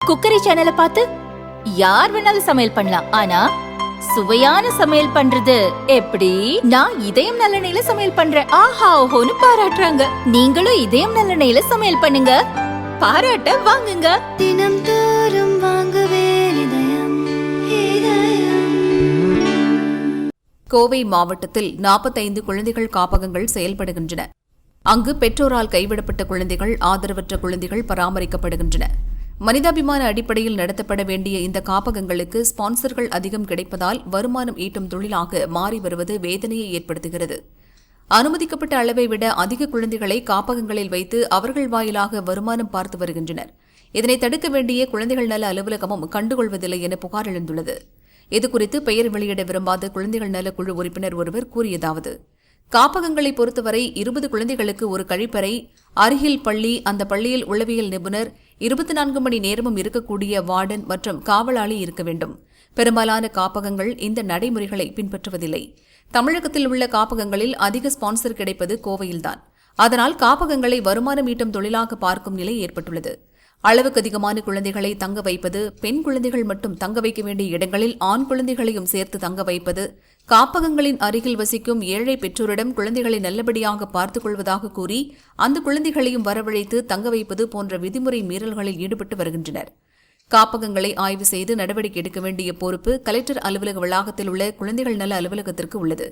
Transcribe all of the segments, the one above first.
Cookery சேனலை பார்த்து யார் வேணாலும் சமையல் பண்ணலாம். ஆனா சுவையான சமையல் பண்றது எப்படி? நான் இதயம் நல்லெண்ணெயில சமையல் பண்றேன். ஆஹா ஓஹோன்னு பாராட்டுறாங்க. நீங்களும் இதயம் நல்லெண்ணெயில சமையல் பண்ணுங்க, பாராட்ட வாங்குங்க. தினம் தோறும் வாங்குவே இதயம். கோவை மாவட்டத்தில் 45 குழந்தைகள் காப்பகங்கள் செயல்படுகின்றன. அங்கு பெற்றோரால் கைவிடப்பட்ட குழந்தைகள், ஆதரவற்ற குழந்தைகள் பராமரிக்கப்படுகின்றன. மனிதாபிமான அடிப்படையில் நடத்தப்பட வேண்டிய இந்த காப்பகங்களுக்கு ஸ்பான்சர்கள் அதிகம் கிடைப்பதால் வருமானம் ஈட்டும் தொழிலாக மாறி வருவது வேதனையை ஏற்படுத்துகிறது. அனுமதிக்கப்பட்ட அளவை விட அதிக குழந்தைகளை காப்பகங்களில் வைத்து அவர்கள் வாயிலாக வருமானம் பார்த்து வருகின்றனர். இதனை தடுக்க வேண்டிய குழந்தைகள் நல அலுவலகமும் கண்டுகொள்வதில்லை என புகார் எழுந்துள்ளது. இதுகுறித்து பெயர் வெளியிட விரும்பாத குழந்தைகள் நல குழு உறுப்பினர் ஒருவர் கூறியதாவது: காப்பகங்களை பொறுத்தவரை 20 குழந்தைகளுக்கு ஒரு கழிப்பறை, அருகில் பள்ளி, அந்த பள்ளியில் உளவியல் நிபுணர், 24 மணி நேரமும் இருக்கக்கூடிய வார்டன் மற்றும் காவலாளி இருக்க வேண்டும். பெரும்பாலான காப்பகங்கள் இந்த நடைமுறைகளை பின்பற்றுவதில்லை. தமிழகத்தில் உள்ள காப்பகங்களில் அதிக ஸ்பான்சர் கிடைப்பது கோவையில்தான். அதனால் காப்பகங்களை வருமானம் ஈட்டும் தொழிலாக பார்க்கும் நிலை ஏற்பட்டுள்ளது. அளவுக்கு அதிகமான குழந்தைகளை தங்க வைப்பது, பெண் குழந்தைகள் மட்டும் தங்க வைக்க வேண்டிய இடங்களில் ஆண் குழந்தைகளையும் சேர்த்து தங்க வைப்பது, காப்பகங்களின் அருகில் வசிக்கும் ஏழை பெற்றோரிடம் குழந்தைகளை நல்லபடியாக பார்த்துக் கொள்வதாக கூறி அந்த குழந்தைகளையும் வரவழைத்து தங்க வைப்பது போன்ற விதிமுறை மீறல்களில் ஈடுபட்டு வருகின்றனர். காப்பகங்களை ஆய்வு செய்து நடவடிக்கை எடுக்க வேண்டிய பொறுப்பு கலெக்டர் அலுவலக வளாகத்தில் உள்ள குழந்தைகள் நல அலுவலகத்திற்கு உள்ளது.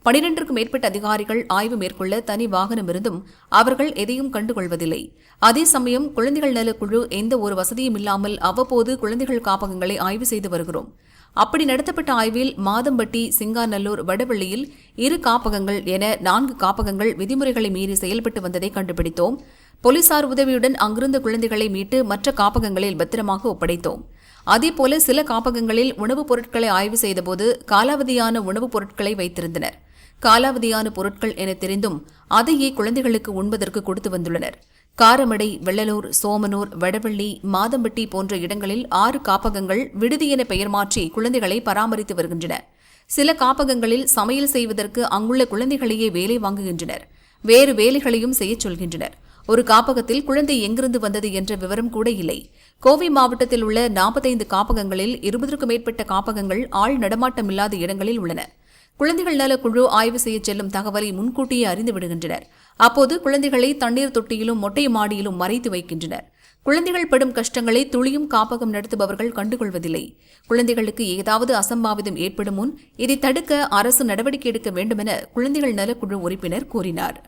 12க்கும் மேற்பட்ட அதிகாரிகள் ஆய்வு மேற்கொள்ள தனி வாகனம் இருந்தும் அவர்கள் எதையும் கண்டுகொள்வதில்லை. அதே சமயம் குழந்தைகள் நல குழு எந்த ஒரு வசதியும் இல்லாமல் அவ்வப்போது குழந்தைகள் காப்பகங்களை ஆய்வு செய்து வருகிறோம். அப்படி நடத்தப்பட்ட ஆய்வில் மாதம்பட்டி, சிங்காநல்லூர், வடவள்ளியில் 2 காப்பகங்கள் என 4 காப்பகங்கள் விதிமுறைகளை மீறி செயல்பட்டு வந்ததை கண்டுபிடித்தோம். போலீசார் உதவியுடன் அங்கிருந்த குழந்தைகளை மீட்டு மற்ற காப்பகங்களில் பத்திரமாக ஒப்படைத்தோம். அதேபோல சில காப்பகங்களில் உணவுப் பொருட்களை ஆய்வு செய்தபோது காலாவதியான உணவுப் பொருட்களை வைத்திருந்தனர். காலாவதியான பொருட்கள் என தெரிந்தும் அதையே குழந்தைகளுக்கு உண்பதற்கு கொடுத்து வந்துள்ளனர். காரமடை, வெள்ளலூர், சோமனூர், வடவள்ளி, மாதம்பட்டி போன்ற இடங்களில் 6 காப்பகங்கள் விடுதி என பெயர் மாற்றி குழந்தைகளை பராமரித்து வருகின்றன. சில காப்பகங்களில் சமையல் செய்வதற்கு அங்குள்ள குழந்தைகளையே வேலை வாங்குகின்றனர். வேறு வேலைகளையும் செய்யச் சொல்கின்றனர். ஒரு காப்பகத்தில் குழந்தை எங்கிருந்து வந்தது என்ற விவரம் கூட இல்லை. கோவை மாவட்டத்தில் உள்ள 45 காப்பகங்களில் 20க்கும் மேற்பட்ட காப்பகங்கள் ஆள் நடமாட்டமில்லாத இடங்களில் உள்ளன. குழந்தைகள் நல குழு ஆய்வு செய்ய செல்லும் தகவலை முன்கூட்டியே அறிந்து விடுகின்றனர். அப்போது குழந்தைகளை தண்ணீர் தொட்டியிலும் மொட்டை மாடியிலும் மறைத்து வைக்கின்றனர். குழந்தைகள் படும் கஷ்டங்களை துளியும் காப்பகம் நடத்துபவர்கள் கண்டுகொள்வதில்லை. குழந்தைகளுக்கு ஏதாவது அசம்பாவிதம் ஏற்படும் முன் இதை தடுக்க அரசு நடவடிக்கை எடுக்க வேண்டுமென குழந்தைகள் நல குழு உறுப்பினர் கூறினார்.